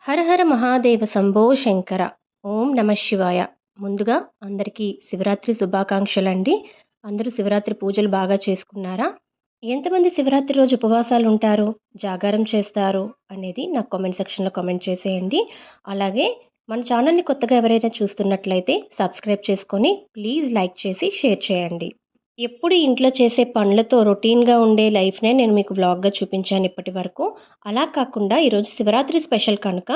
హర హర మహాదేవ శంభో శంకర. ఓం నమ శివాయ. ముందుగా అందరికీ శివరాత్రి శుభాకాంక్షలండి. అందరూ శివరాత్రి పూజలు బాగా చేసుకున్నారా? ఎంతమంది శివరాత్రి రోజు ఉపవాసాలు ఉంటారు, జాగారం చేస్తారు అనేది నాకు కామెంట్ సెక్షన్లో కామెంట్ చేసేయండి. అలాగే మన ఛానల్ని కొత్తగా ఎవరైనా చూస్తున్నట్లయితే సబ్స్క్రైబ్ చేసుకొని ప్లీజ్ లైక్ చేసి షేర్ చేయండి. ఎప్పుడు ఇంట్లో చేసే పనులతో రొటీన్‌గా ఉండే లైఫ్‌నే నేను మీకు వ్లాగ్‌గా చూపించాను ఇప్పటివరకు. అలా కాకుండా ఈరోజు శివరాత్రి స్పెషల్ కనుక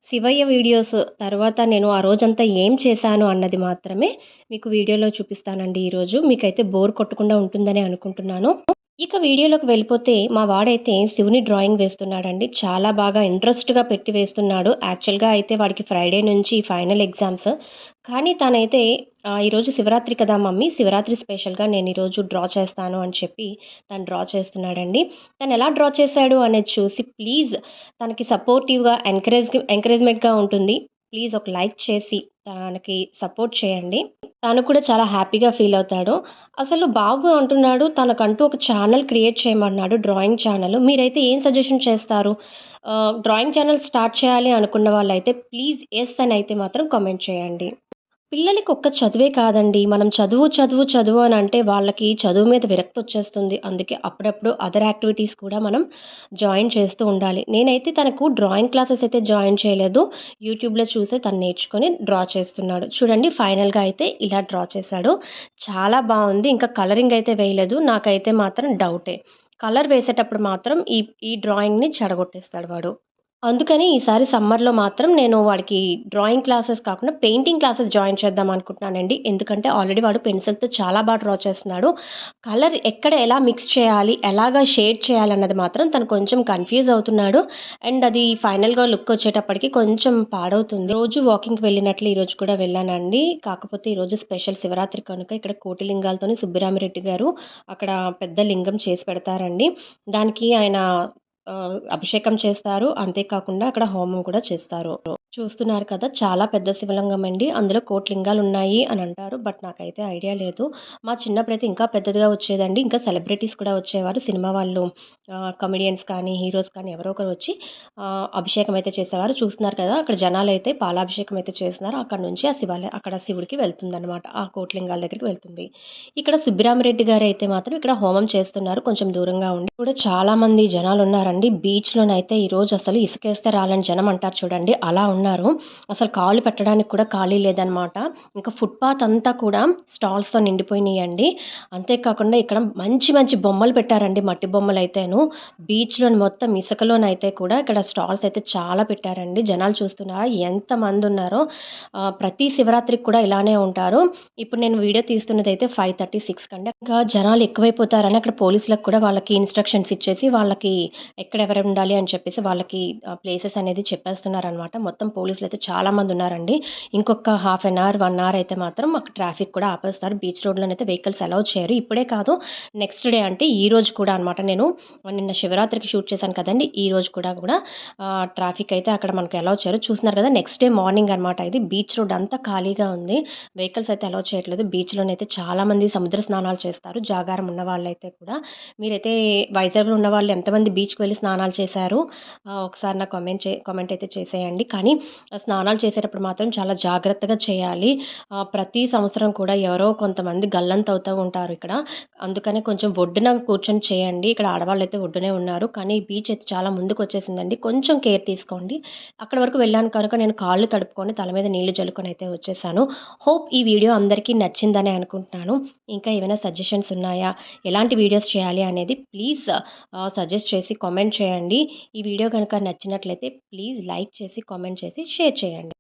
శివయ్య వీడియోస్ తర్వాత నేను ఆ రోజంతా ఏం చేశాను అన్నది మాత్రమే మీకు వీడియోలో చూపిస్తానండి ఈరోజు. మీకైతే బోర్ కొట్టకుండా ఉంటుందనే అనుకుంటున్నాను. ఇక వీడియోలోకి వెళ్ళిపోతే మా వాడైతే శివుని డ్రాయింగ్ వేస్తున్నాడండి. చాలా బాగా ఇంట్రెస్ట్‌గా పెట్టి వేస్తున్నాడు. యాక్చువల్‌గా అయితే వాడికి ఫ్రైడే నుంచి ఫైనల్ ఎగ్జామ్స్. కానీ తనైతే ఈరోజు శివరాత్రి కదా మమ్మీ, శివరాత్రి స్పెషల్‌గా నేను ఈరోజు డ్రా చేస్తాను అని చెప్పి తను డ్రా చేస్తున్నాడండి. తను ఎలా డ్రా చేశాడు అనేది చూసి ప్లీజ్ తనకి సపోర్టివ్‌గా ఎంకరేజ్‌మెంట్‌గా ఉంటుంది. ప్లీజ్ ఒక లైక్ చేసి తనకి సపోర్ట్ చేయండి. తను కూడా చాలా హ్యాపీగా ఫీల్ అవుతాడు. అసలు బాబు అంటున్నాడు తనకంటూ ఒక ఛానల్ క్రియేట్ చేయమన్నాడు, డ్రాయింగ్ ఛానల్. మీరైతే ఏం సజెషన్ చేస్తారు? డ్రాయింగ్ ఛానల్ స్టార్ట్ చేయాలి అనుకున్న వాళ్ళైతే ప్లీజ్ యెస్ అని అయితే మాత్రం కామెంట్ చేయండి. పిల్లలకి ఒక్క చదువే కాదండి. మనం చదువు, చదువు, చదువు అని అంటే వాళ్ళకి చదువు మీద విరక్తొచ్చేస్తుంది. అందుకే అప్పుడప్పుడు అదర్ యాక్టివిటీస్ కూడా మనం జాయిన్ చేస్తూ ఉండాలి. నేనైతే తనకు డ్రాయింగ్ క్లాసెస్ అయితే జాయిన్ చేయలేదు. యూట్యూబ్‌లో చూసే తను నేర్చుకొని డ్రా చేస్తున్నాడు. చూడండి ఫైనల్‌గా అయితే ఇలా డ్రా చేశాడు. చాలా బావుంది. ఇంకా కలరింగ్ అయితే వేయలేదు. నాకైతే మాత్రం డౌటే. కలర్ వేసేటప్పుడు మాత్రం ఈ ఈ డ్రాయింగ్‌ని చెడగొట్టేస్తాడు వాడు. అందుకని ఈసారి సమ్మర్‌లో మాత్రం నేను వాడికి డ్రాయింగ్ క్లాసెస్ కాకుండా పెయింటింగ్ క్లాసెస్ జాయిన్ చేద్దాం అనుకుంటున్నానండి. ఎందుకంటే ఆల్రెడీ వాడు పెన్సిల్‌తో చాలా డ్రా చేస్తున్నాడు. కలర్ ఎక్కడ ఎలా మిక్స్ చేయాలి, ఎలాగా షేడ్ చేయాలన్నది మాత్రం తను కొంచెం కన్‌ఫ్యూజ్ అవుతున్నాడు. అండ్ అది ఫైనల్‌గా లుక్ వచ్చేటప్పటికి కొంచెం పాడవుతుంది. రోజు వాకింగ్‌కి వెళ్ళినట్లు ఈరోజు కూడా వెళ్ళానండి. కాకపోతే ఈరోజు స్పెషల్ శివరాత్రి కనుక ఇక్కడ కోటిలింగాలతోని సుబ్బిరామిరెడ్డి గారు అక్కడ పెద్ద లింగం చేసి పెడతారండి. దానికి ఆయన అభిషేకం చేస్తారు. అంతేకాకుండా అక్కడ హోమం కూడా చేస్తారు. చూస్తున్నారు కదా! చాలా పెద్ద శివలింగం అండి. అందులో కోట్లింగాలున్నాయి అని అంటారు. బట్ నాకైతే ఐడియా లేదు. మా చిన్నప్పుడైతే ఇంకా పెద్దదిగా వచ్చేదండి. ఇంకా సెలబ్రిటీస్ కూడా వచ్చేవారు. సినిమా వాళ్ళు కమెడియన్స్ కానీ, హీరోస్ కానీ ఎవరో ఒకరు వచ్చి అభిషేకం అయితే చేసేవారు. చూస్తున్నారు కదా! అక్కడ జనాలైతే పాలాభిషేకం అయితే చేస్తున్నారు. అక్కడి నుంచి ఆ అక్కడ శివుడికి వెళ్తుందనమాట. ఆ కోట్లింగాల దగ్గరికి వెళ్తుంది. ఇక్కడ సుబ్బిరామిరెడ్డి గారైతే మాత్రం ఇక్కడ హోమం చేస్తున్నారు. కొంచెం దూరంగా ఉండి కూడా చాలామంది జనాలున్నారండి. బీచ్‌లోనైతే ఈరోజు అసలు ఇసుకేస్తే రాలని జనం అంటారు చూడండి. అలా ఉన్నారు. అసలు కాళ్ళు పెట్టడానికి కూడా ఖాళీ లేదనమాట. ఇంకా ఫుట్‌పాత్ అంతా కూడా స్టాల్స్‌తో నిండిపోయినాయండి. అంతేకాకుండా ఇక్కడ మంచి మంచి బొమ్మలు పెట్టారండి. మట్టి బొమ్మలైతేను. బీచ్‌లోని మొత్తం ఇసుకలోనైతే కూడా ఇక్కడ స్టాల్స్ అయితే చాలా పెట్టారండి. జనాలు చూస్తున్నారా ఎంతమందున్నారో. ప్రతి శివరాత్రికి కూడా ఇలానే ఉంటారు. ఇప్పుడు నేను వీడియో తీస్తున్నదైతే 5:30, 6 కండి. ఇంకా జనాలు ఎక్కువైపోతారని అక్కడ పోలీసులకు కూడా వాళ్ళకి ఇన్‌స్ట్రక్షన్స్ ఇచ్చేసి వాళ్ళకి ఎక్కడ ఎవరు ఉండాలి అని చెప్పేసి వాళ్ళకి ప్లేసెస్ అనేది చెప్పేస్తున్నారనమాట. మొత్తం పోలీసులైతే చాలామంది ఉన్నారండి. ఇంకొక హాఫ్ అన్ అవర్, 1 అవర్ అయితే మాత్రం మాకు ట్రాఫిక్ కూడా ఆపేస్తారు. బీచ్ రోడ్‌లోనైతే వెహికల్స్ అలౌ చేయరు. ఇప్పుడే కాదు నెక్స్ట్ డే అంటే ఈరోజు కూడా అనమాట. నేను నిన్న శివరాత్రికి షూట్ చేశాను కదండీ! ఈరోజు కూడా ట్రాఫిక్ అయితే అక్కడ మనకు అలౌ చేయరు. చూస్తున్నారు కదా! నెక్స్ట్ డే మార్నింగ్ అనమాట ఇది. బీచ్ రోడ్ అంతా ఖాళీగా ఉంది. వెహికల్స్ అయితే అలౌ చేయట్లేదు. బీచ్‌లోనైతే చాలామంది సముద్ర స్నానాలు చేస్తారు. జాగారం ఉన్న వాళ్ళైతే కూడా. మీరైతే వైజాగ్‌లో ఉన్నవాళ్ళు ఎంతమంది బీచ్‌కి వెళ్లి స్నానాలు చేశారు? ఒకసారి నాకు కామెంట్ అయితే చేసేయండి. కానీ స్నానాలు చేసేటప్పుడు మాత్రం చాలా జాగ్రత్తగా చేయాలి. ప్రతి సంవత్సరం కూడా ఎవరో కొంతమంది గల్లంతవుతూ ఉంటారు ఇక్కడ. అందుకనే కొంచెం ఒడ్డున కూర్చొని చేయండి. ఇక్కడ ఆడవాళ్ళైతే ఒడ్డునే ఉన్నారు. కానీ బీచ్ అయితే చాలా ముందుకొచ్చేసిందండి. కొంచెం కేర్ తీసుకోండి. అక్కడి వరకు వెళ్ళాను కనుక నేను కాళ్ళు తడుపుకొని తల మీద నీళ్లు జల్లుకొని అయితే వచ్చేసాను. హోప్ ఈ వీడియో అందరికీ నచ్చిందనే అనుకుంటున్నాను. ఇంకా ఏమైనా సజెషన్స్ ఉన్నాయా? ఎలాంటి వీడియోస్ చేయాలి అనేది ప్లీజ్ సజెస్ట్ చేసి కామెంట్ చేయండి. ఈ వీడియో గనుక నచ్చినట్లయితే ప్లీజ్ లైక్ చేసి, కామెంట్ చేసి, షేర్ చేయండి.